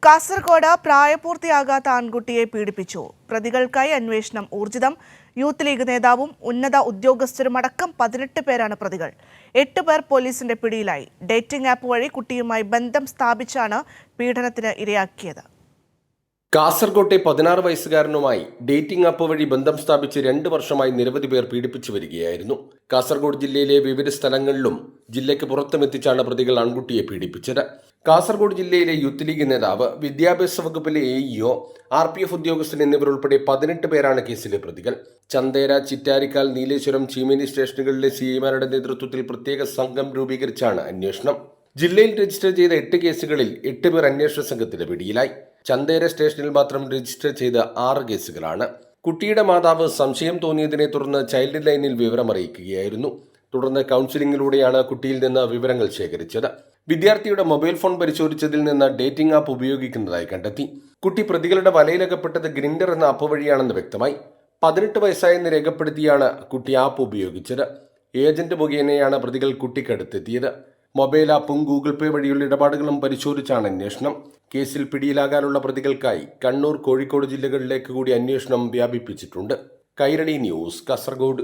കാസർഗോഡ് പ്രായപൂർത്തിയാകാത്ത ആൺകുട്ടിയെ പീഡിപ്പിച്ചു. പ്രതികൾക്കായി അന്വേഷണം ഊർജിതം. യൂത്ത് ലീഗ് നേതാവും ഉന്നത ഉദ്യോഗസ്ഥരുമടക്കം 18 പേരാണ് പ്രതികൾ. 8 പേർ പോലീസിന്റെ പിടിയിലായി. ഡേറ്റിംഗ് ആപ്പ് വഴി കുട്ടിയുമായി ബന്ധം സ്ഥാപിച്ചാണ് പീഡനത്തിന് ഇരയാക്കിയത്. കാസർകോട്ടെ 16 വയസ്സുകാരനുമായി ഡേറ്റിംഗ് ആപ്പ് വഴി ബന്ധം സ്ഥാപിച്ച് 2 വർഷമായി നിരവധി പേർ പീഡിപ്പിച്ചു വരികയായിരുന്നു. കാസർഗോഡ് ജില്ലയിലെ വിവിധ സ്ഥലങ്ങളിലും ജില്ലയ്ക്ക് പുറത്തുമെത്തിച്ചാണ് പ്രതികൾ ആൺകുട്ടിയെ പീഡിപ്പിച്ചത്. കാസർഗോഡ് ജില്ലയിലെ യൂത്ത് ലീഗ് നേതാവ്, വിദ്യാഭ്യാസ വകുപ്പിലെ AEO, RPF ഉദ്യോഗസ്ഥൻ എന്നിവരുൾപ്പെടെ 18 പേരാണ് കേസിലെ പ്രതികൾ. ചന്തേര, ചിറ്റാരിക്കാൽ, നീലേശ്വരം, ചീമേനി സ്റ്റേഷനുകളിലെ CIമാരുടെ നേതൃത്വത്തിൽ പ്രത്യേക സംഘം രൂപീകരിച്ചാണ് അന്വേഷണം. ജില്ലയിൽ രജിസ്റ്റർ ചെയ്ത 8 കേസുകളിൽ 8 പേർ അന്വേഷണ സംഘത്തിന്റെ പിടിയിലായി. ചന്തേര സ്റ്റേഷനിൽ മാത്രം രജിസ്റ്റർ ചെയ്ത 6 കേസുകളാണ്. കുട്ടിയുടെ മാതാവ് സംശയം തോന്നിയതിനെ തുടർന്ന് ചൈൽഡ് ലൈനിൽ വിവരമറിയിക്കുകയായിരുന്നു. തുടർന്ന് കൗൺസിലിംഗിലൂടെയാണ് കുട്ടിയിൽ നിന്ന് വിവരങ്ങൾ ശേഖരിച്ചത്. വിദ്യാർത്ഥിയുടെ മൊബൈൽ ഫോൺ പരിശോധിച്ചതിൽ നിന്ന് ഡേറ്റിംഗ് ആപ്പ് ഉപയോഗിക്കുന്നതായി കണ്ടെത്തി. കുട്ടി പ്രതികളുടെ വലയിലകപ്പെട്ടത് ഗ്രിൻഡർ എന്ന ആപ്പ് വഴിയാണെന്ന് വ്യക്തമായി. 18 വയസ്സായെന്ന് രേഖപ്പെടുത്തിയാണ് കുട്ടി ആപ്പ് ഉപയോഗിച്ചത്. ഏജന്റ് മുഖേനയാണ് പ്രതികൾ കുട്ടിക്കടുത്തെത്തിയത്. മൊബൈൽ ആപ്പും ഗൂഗിൾ പേ വഴിയുള്ള ഇടപാടുകളും പരിശോധിച്ചാണ് അന്വേഷണം. കേസിൽ പിടിയിലാകാനുള്ള പ്രതികൾക്കായി കണ്ണൂർ, കോഴിക്കോട് ജില്ലകളിലേക്ക് കൂടി അന്വേഷണം വ്യാപിപ്പിച്ചിട്ടുണ്ട്. കൈരളി ന്യൂസ്, കാസർഗോഡ്.